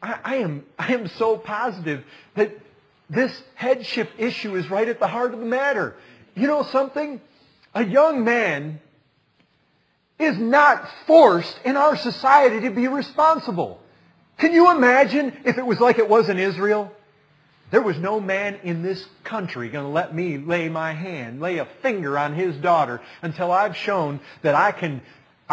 I am so positive that this headship issue is right at the heart of the matter. You know something? A young man is not forced in our society to be responsible. Can you imagine if it was like it was in Israel? There was no man in this country going to let me lay a finger on his daughter until I've shown that I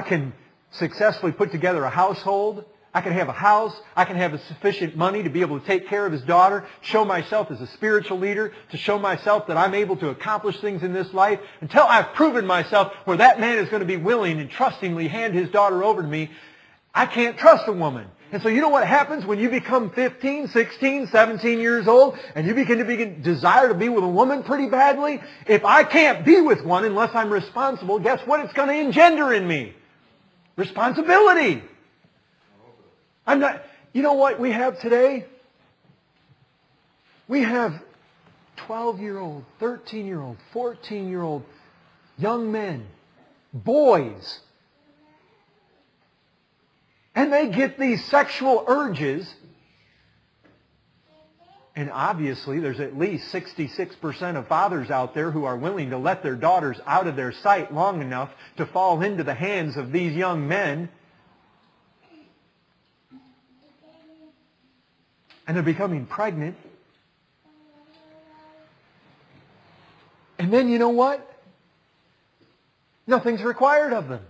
can successfully put together a household. I can have a house. I can have sufficient money to be able to take care of his daughter, show myself as a spiritual leader, to show myself that I'm able to accomplish things in this life. Until I've proven myself where that man is going to be willing and trustingly hand his daughter over to me, I can't trust a woman. And so you know what happens when you become 15, 16, 17 years old and you begin to desire to be with a woman pretty badly? If I can't be with one unless I'm responsible, guess what it's going to engender in me? Responsibility. I'm not, you know what we have today? We have 12-year-old, 13-year-old, 14-year-old young men, boys. And they get these sexual urges. And obviously there's at least 66% of fathers out there who are willing to let their daughters out of their sight long enough to fall into the hands of these young men. And they're becoming pregnant. And then you know what? Nothing's required of them.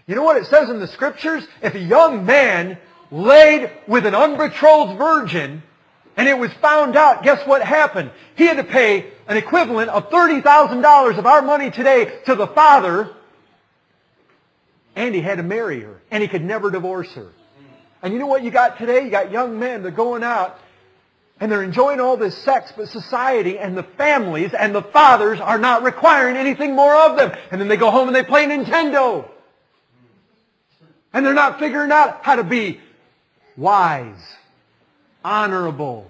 You know what it says in the Scriptures? If a young man laid with an unbetrothed virgin and it was found out, guess what happened? He had to pay an equivalent of $30,000 of our money today to the father, and he had to marry her, and he could never divorce her. And you know what you got today? You got young men, they're going out, and they're enjoying all this sex, but society and the families and the fathers are not requiring anything more of them. And then they go home and they play Nintendo. And they're not figuring out how to be wise, honorable,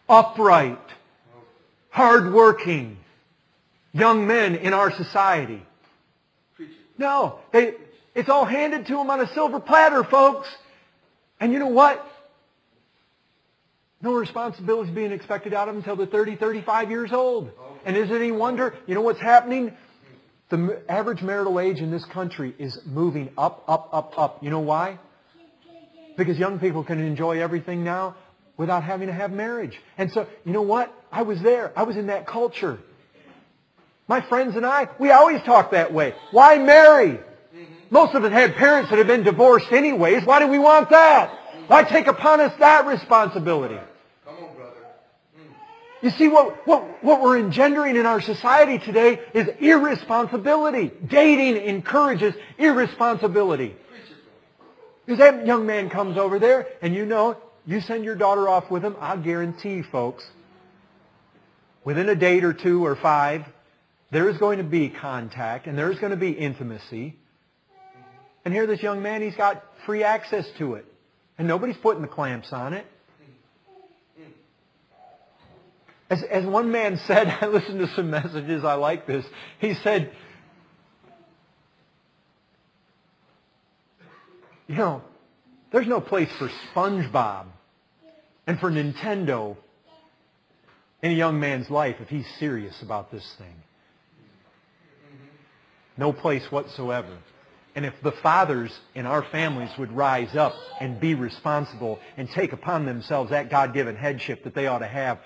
upright, hardworking young men in our society. No, it's all handed to them on a silver platter, folks. And you know what? No responsibility is being expected out of them until they're 30, 35 years old. And is it any wonder? You know what's happening? The average marital age in this country is moving up, up, up, up. You know why? Because young people can enjoy everything now without having to have marriage. And so, you know what? I was there. I was in that culture. My friends and I, we always talk that way. Why marry? Most of us had parents that had been divorced anyways. Why do we want that? Why take upon us that responsibility? You see, what we're engendering in our society today is irresponsibility. Dating encourages irresponsibility. Because that young man comes over there, and you know, you send your daughter off with him, I'll guarantee, folks, within a date or 2 or 5, there is going to be contact, and there is going to be intimacy. And here this young man, he's got free access to it. And nobody's putting the clamps on it. As one man said, I listened to some messages, I like this. He said, you know, there's no place for SpongeBob and for Nintendo in a young man's life if he's serious about this thing. No place whatsoever. And if the fathers in our families would rise up and be responsible and take upon themselves that God-given headship that they ought to have,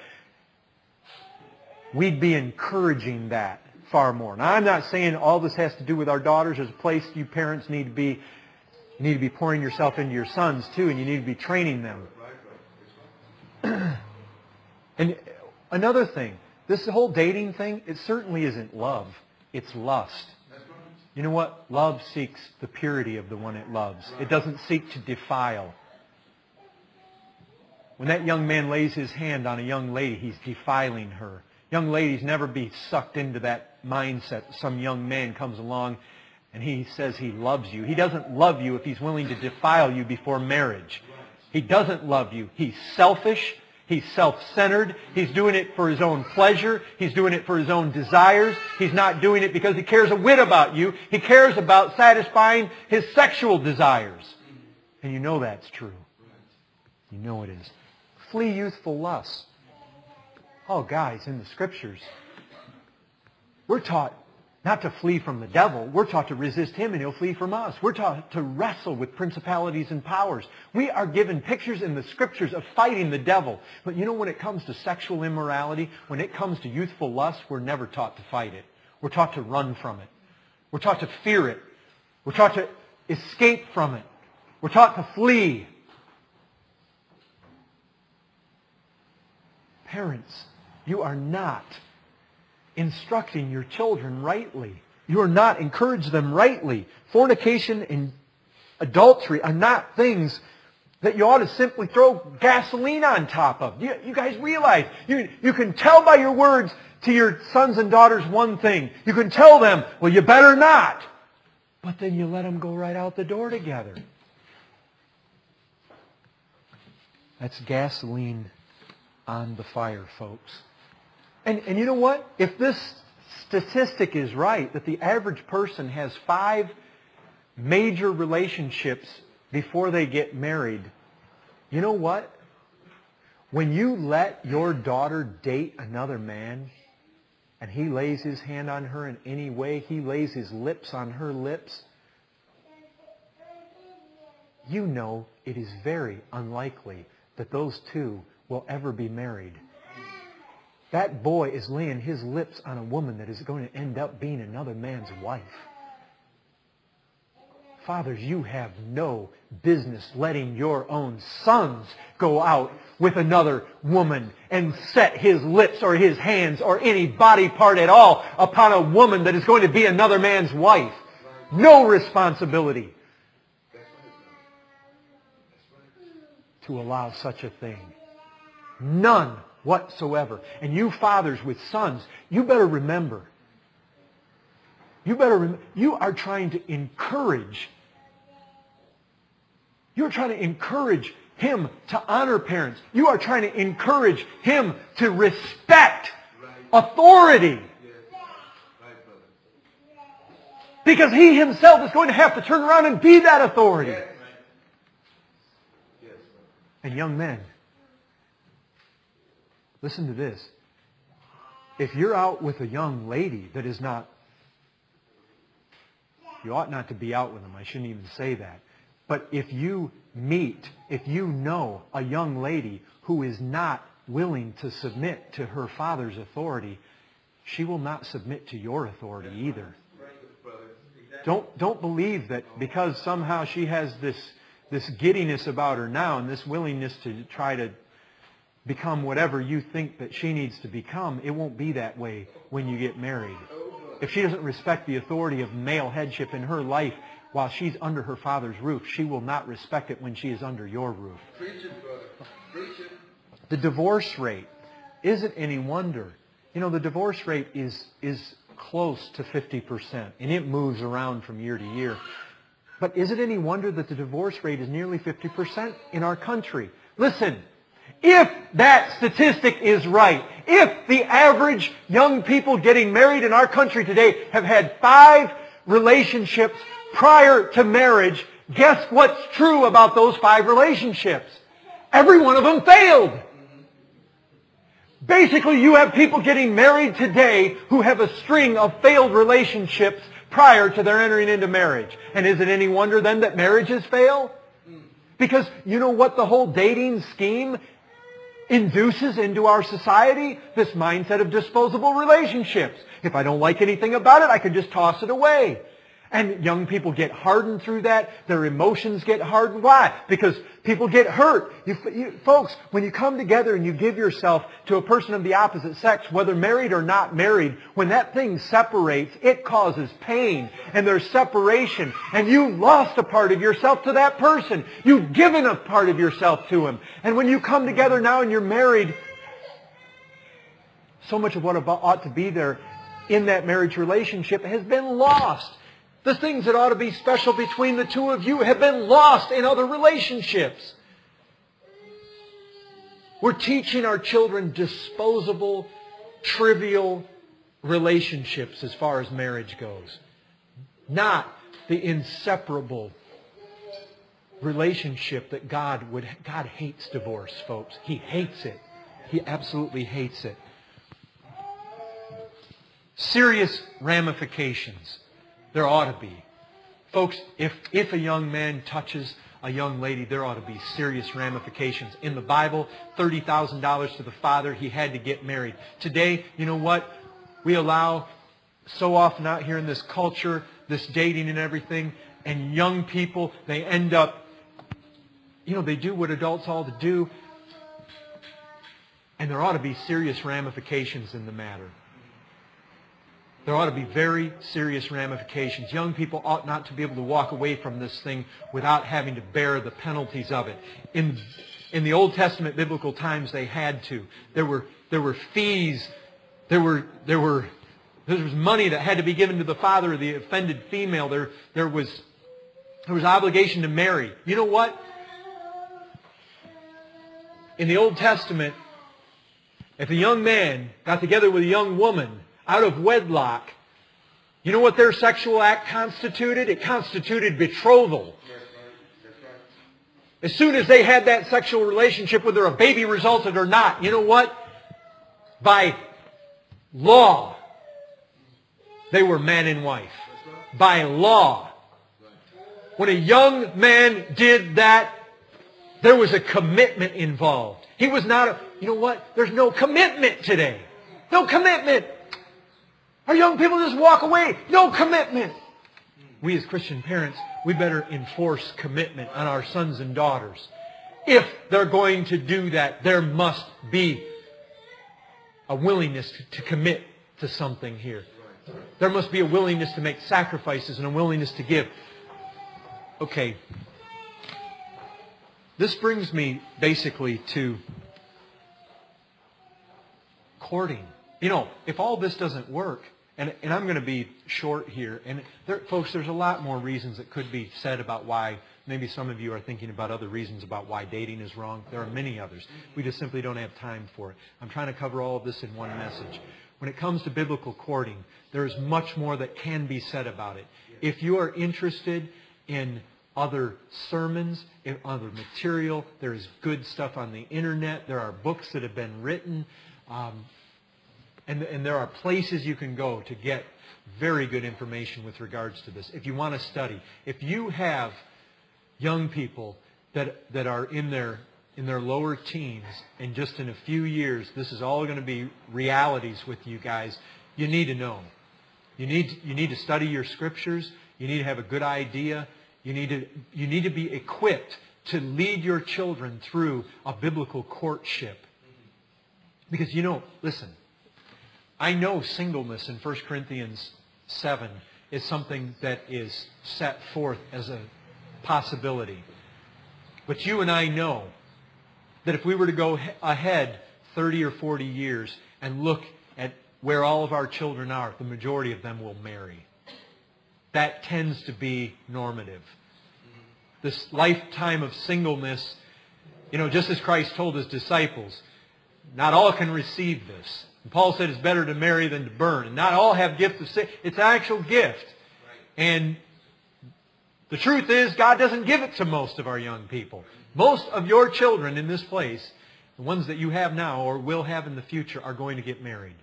we'd be encouraging that far more. Now, I'm not saying all this has to do with our daughters. There's a place you parents need to be pouring yourself into your sons too, and you need to be training them. And another thing, this whole dating thing, it certainly isn't love. It's lust. You know what? Love seeks the purity of the one it loves. It doesn't seek to defile. When that young man lays his hand on a young lady, he's defiling her. Young ladies, never be sucked into that mindset. Some young man comes along and he says he loves you. He doesn't love you if he's willing to defile you before marriage. He doesn't love you. He's selfish. He's self-centered. He's doing it for his own pleasure. He's doing it for his own desires. He's not doing it because he cares a whit about you. He cares about satisfying his sexual desires. And you know that's true. You know it is. Flee youthful lusts. Oh, guys, in the Scriptures, we're taught not to flee from the devil. We're taught to resist him and he'll flee from us. We're taught to wrestle with principalities and powers. We are given pictures in the Scriptures of fighting the devil. But you know, when it comes to sexual immorality, when it comes to youthful lust, we're never taught to fight it. We're taught to run from it. We're taught to fear it. We're taught to escape from it. We're taught to flee. Parents, you are not instructing your children rightly. You are not encouraging them rightly. Fornication and adultery are not things that you ought to simply throw gasoline on top of. You guys realize, you can tell by your words to your sons and daughters one thing. You can tell them, well, you better not. But then you let them go right out the door together. That's gasoline on the fire, folks. And you know what? If this statistic is right, that the average person has 5 major relationships before they get married, you know what? When you let your daughter date another man, and he lays his hand on her in any way, he lays his lips on her lips, you know it is very unlikely that those two will ever be married. That boy is laying his lips on a woman that is going to end up being another man's wife. Fathers, you have no business letting your own sons go out with another woman and set his lips or his hands or any body part at all upon a woman that is going to be another man's wife. No responsibility to allow such a thing. None whatsoever. And you fathers with sons, you better remember. You are trying to encourage. You're trying to encourage him to honor parents. You are trying to encourage him to respect authority. Because he himself is going to have to turn around and be that authority. And young men, listen to this. If you're out with a young lady that is not, you ought not to be out with them. I shouldn't even say that. But if you know a young lady who is not willing to submit to her father's authority, she will not submit to your authority either. Don't believe that because somehow she has this giddiness about her now and this willingness to try to become whatever you think that she needs to become, it won't be that way when you get married. If she doesn't respect the authority of male headship in her life while she's under her father's roof, she will not respect it when she is under your roof. Preach it, brother. Preach it. The divorce rate isn't any wonder. You know, the divorce rate is close to 50%, and it moves around from year to year. But is it any wonder that the divorce rate is nearly 50% in our country? Listen, if that statistic is right, if the average young people getting married in our country today have had 5 relationships prior to marriage, guess what's true about those 5 relationships? Every one of them failed. Basically, you have people getting married today who have a string of failed relationships prior to their entering into marriage. And is it any wonder then that marriages fail? Because you know what the whole dating scheme induces into our society? This mindset of disposable relationships. If I don't like anything about it, I can just toss it away. And young people get hardened through that. Their emotions get hardened. Why? Because people get hurt. Folks, when you come together and you give yourself to a person of the opposite sex, whether married or not married, when that thing separates, it causes pain. And there's separation. And you lost a part of yourself to that person. You've given a part of yourself to him. And when you come together now and you're married, so much of what ought to be there in that marriage relationship has been lost. The things that ought to be special between the two of you have been lost in other relationships. We're teaching our children disposable, trivial relationships as far as marriage goes. Not the inseparable relationship that God hates divorce, folks. He hates it. He absolutely hates it. Serious ramifications. There ought to be. Folks, if a young man touches a young lady, there ought to be serious ramifications. In the Bible, $30,000 to the father, he had to get married. Today, you know what? We allow so often out here in this culture, this dating and everything, and young people, they end up, they do what adults ought to do, and there ought to be serious ramifications in the matter. There ought to be very serious ramifications. Young people ought not to be able to walk away from this thing without having to bear the penalties of it. In the Old Testament biblical times, they had to. There were fees. There was money that had to be given to the father of the offended female. There was obligation to marry. You know what? In the Old Testament, if a young man got together with a young woman out of wedlock, you know what their sexual act constituted? It constituted betrothal. As soon as they had that sexual relationship, whether a baby resulted or not, you know what? By law, they were man and wife. By law. When a young man did that, there was a commitment involved. He was not you know what? There's no commitment today. No commitment. Our young people just walk away. No commitment. We as Christian parents, we better enforce commitment on our sons and daughters. If they're going to do that, there must be a willingness to commit to something here. There must be a willingness to make sacrifices and a willingness to give. Okay. This brings me basically to courting. If all this doesn't work, and I'm going to be short here, and folks, there's a lot more reasons that could be said about why. Maybe some of you are thinking about other reasons about why dating is wrong. There are many others. We just simply don't have time for it. I'm trying to cover all of this in one message. When it comes to biblical courting, there is much more that can be said about it. If you are interested in other sermons, in other material, there is good stuff on the internet. There are books that have been written. And there are places you can go to get very good information with regards to this. If you want to study, if you have young people that are in their lower teens, and just in a few years, this is all going to be realities with you guys, you need to know. You need to study your scriptures. You need to have a good idea. You need to be equipped to lead your children through a biblical courtship. Because listen, I know singleness in 1 Corinthians 7 is something that is set forth as a possibility. But you and I know that if we were to go ahead 30 or 40 years and look at where all of our children are, the majority of them will marry. That tends to be normative. This lifetime of singleness, just as Christ told His disciples, not all can receive this. And Paul said it's better to marry than to burn. And not all have gifts of sin. It's an actual gift. And the truth is, God doesn't give it to most of our young people. Most of your children in this place, the ones that you have now or will have in the future, are going to get married.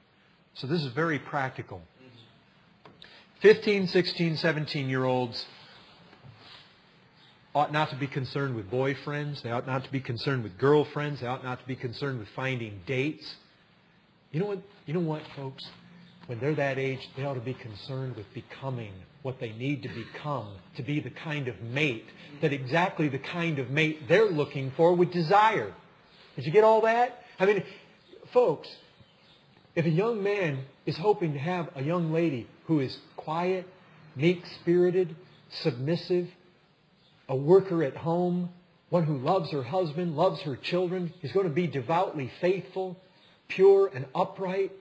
So this is very practical. 15, 16, 17-year-olds ought not to be concerned with boyfriends. They ought not to be concerned with girlfriends. They ought not to be concerned with finding dates. You know what, folks? When they're that age, they ought to be concerned with becoming what they need to become to be the kind of mate, that exactly the kind of mate they're looking for would desire. Did you get all that? I mean, folks, if a young man is hoping to have a young lady who is quiet, meek-spirited, submissive, a worker at home, one who loves her husband, loves her children, is going to be devoutly faithful, pure and upright,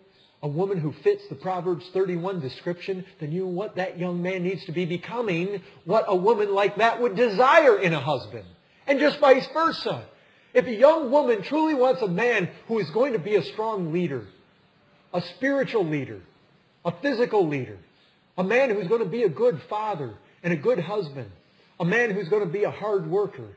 a woman who fits the Proverbs 31 description, then you know what? That young man needs to be becoming what a woman like that would desire in a husband. And just vice versa. If a young woman truly wants a man who is going to be a strong leader, a spiritual leader, a physical leader, a man who's going to be a good father and a good husband, A man who's going to be a hard worker.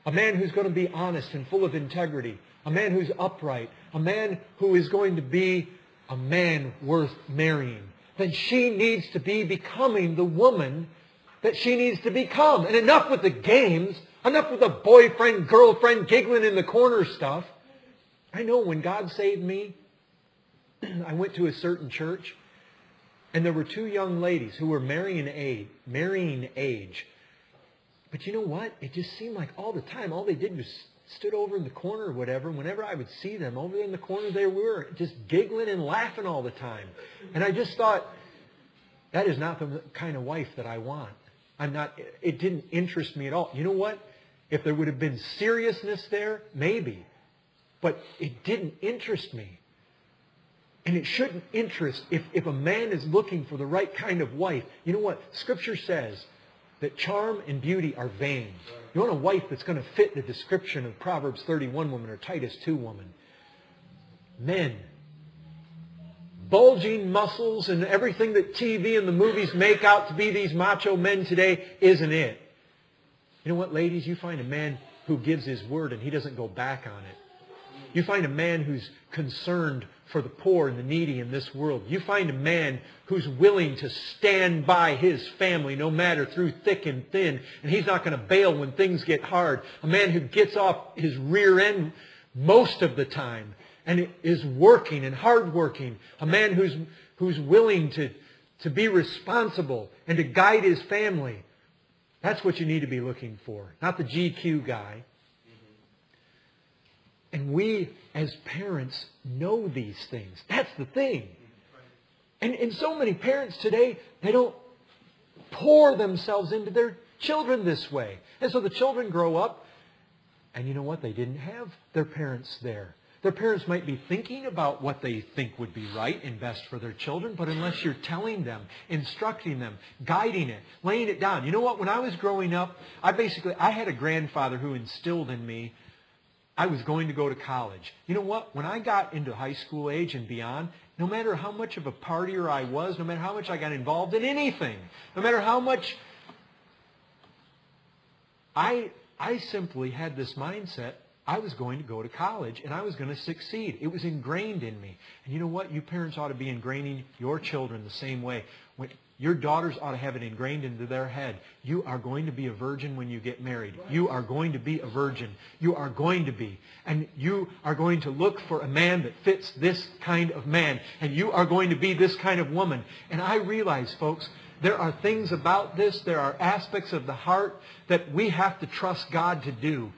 A man who's going to be honest and full of integrity. A man who's upright. A man who is going to be a man worth marrying. Then she needs to be becoming the woman that she needs to become. And enough with the games. Enough with the boyfriend, girlfriend, giggling in the corner stuff. I know when God saved me, I went to a certain church, and there were two young ladies who were marrying age. But you know what? It just seemed like all the time, all they did was stood over in the corner or whatever. Whenever I would see them over there in the corner, they were just giggling and laughing all the time. And I just thought, that is not the kind of wife that I want. It didn't interest me at all. You know what? If there would have been seriousness there, maybe. But it didn't interest me. And it shouldn't interest if a man is looking for the right kind of wife. You know what? Scripture says that charm and beauty are vain. You want a wife that's going to fit the description of Proverbs 31 woman or Titus 2 woman. Men, bulging muscles and everything that TV and the movies make out to be these macho men today isn't it. You know what, ladies? You find a man who gives his word and he doesn't go back on it. You find a man who's concerned for the poor and the needy in this world. You find a man who's willing to stand by his family no matter through thick and thin, and he's not going to bail when things get hard. A man who gets off his rear end most of the time and is working and hardworking. A man who's willing to be responsible and to guide his family. That's what you need to be looking for, not the GQ guy. And we, as parents, know these things. That's the thing. And so many parents today, they don't pour themselves into their children this way. And so the children grow up, and you know what? They didn't have their parents there. Their parents might be thinking about what they think would be right and best for their children, but unless you're telling them, instructing them, guiding it, laying it down. You know what? When I was growing up, I had a grandfather who instilled in me I was going to go to college. You know what? When I got into high school age and beyond, no matter how much of a partier I was, no matter how much I got involved in anything, no matter how much, I simply had this mindset, I was going to go to college and I was going to succeed. It was ingrained in me. And you know what? You parents ought to be ingraining your children the same way. Your daughters ought to have it ingrained into their head. You are going to be a virgin when you get married. You are going to be a virgin. You are going to be. And you are going to look for a man that fits this kind of man. And you are going to be this kind of woman. And I realize, folks, there are things about this, there are aspects of the heart that we have to trust God to do.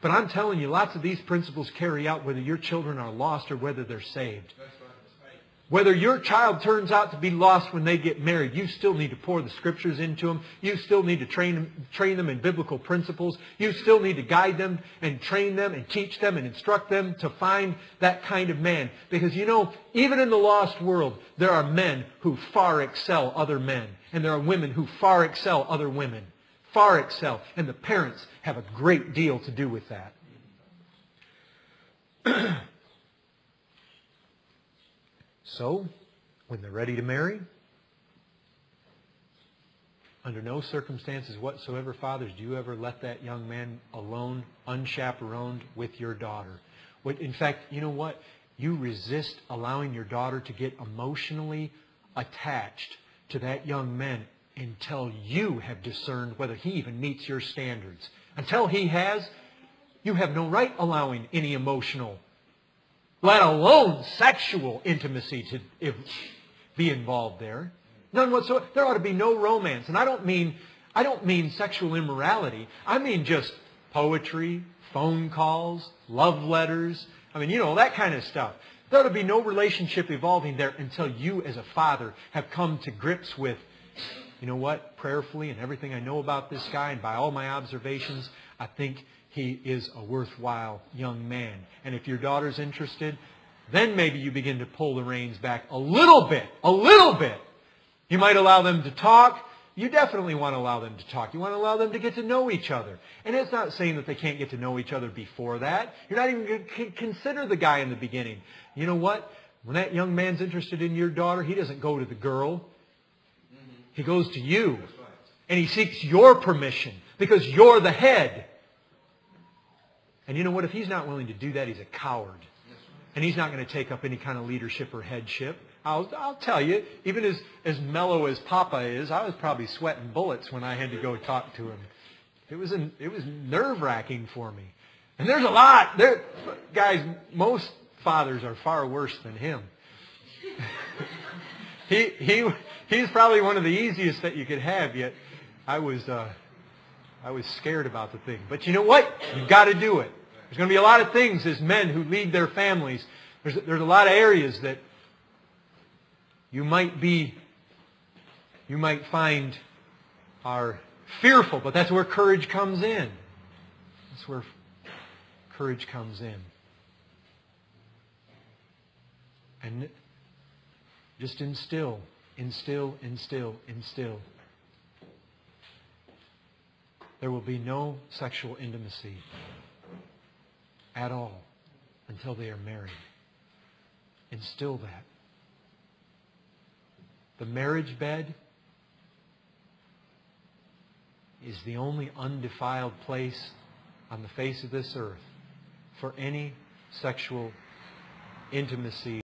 But I'm telling you, lots of these principles carry out whether your children are lost or whether they're saved. Whether your child turns out to be lost when they get married, you still need to pour the Scriptures into them. You still need to train them in biblical principles. You still need to guide them and train them and teach them and instruct them to find that kind of man. Because, you know, even in the lost world, there are men who far excel other men. And there are women who far excel other women. Far excel. And the parents have a great deal to do with that. So, when they're ready to marry, under no circumstances whatsoever, fathers, do you ever let that young man alone, unchaperoned with your daughter. In fact, you know what? You resist allowing your daughter to get emotionally attached to that young man until you have discerned whether he even meets your standards. Until he has, you have no right allowing any emotional, let alone sexual intimacy to be involved there. None whatsoever. There ought to be no romance. And I don't mean sexual immorality. I mean just poetry, phone calls, love letters. I mean, you know, that kind of stuff. There ought to be no relationship evolving there until you as a father have come to grips with, you know what, prayerfully and everything I know about this guy and by all my observations, I think he is a worthwhile young man. And if your daughter's interested, then maybe you begin to pull the reins back a little bit. A little bit. You might allow them to talk. You definitely want to allow them to talk. You want to allow them to get to know each other. And it's not saying that they can't get to know each other before that. You're not even going to consider the guy in the beginning. You know what? When that young man's interested in your daughter, he doesn't go to the girl. He goes to you. And he seeks your permission because you're the head. And you know what? If he's not willing to do that, he's a coward. And he's not going to take up any kind of leadership or headship. I'll tell you, even as mellow as Papa is, I was probably sweating bullets when I had to go talk to him. It was nerve-wracking for me. And there's a lot. Guys, most fathers are far worse than him. He's probably one of the easiest that you could have, yet I was scared about the thing. But you know what? You've got to do it. There's going to be a lot of things as men who lead their families. There's a lot of areas that you might find are fearful, but that's where courage comes in. That's where courage comes in. And just instill. There will be no sexual intimacy at all until they are married. Instill that. The marriage bed is the only undefiled place on the face of this earth for any sexual intimacy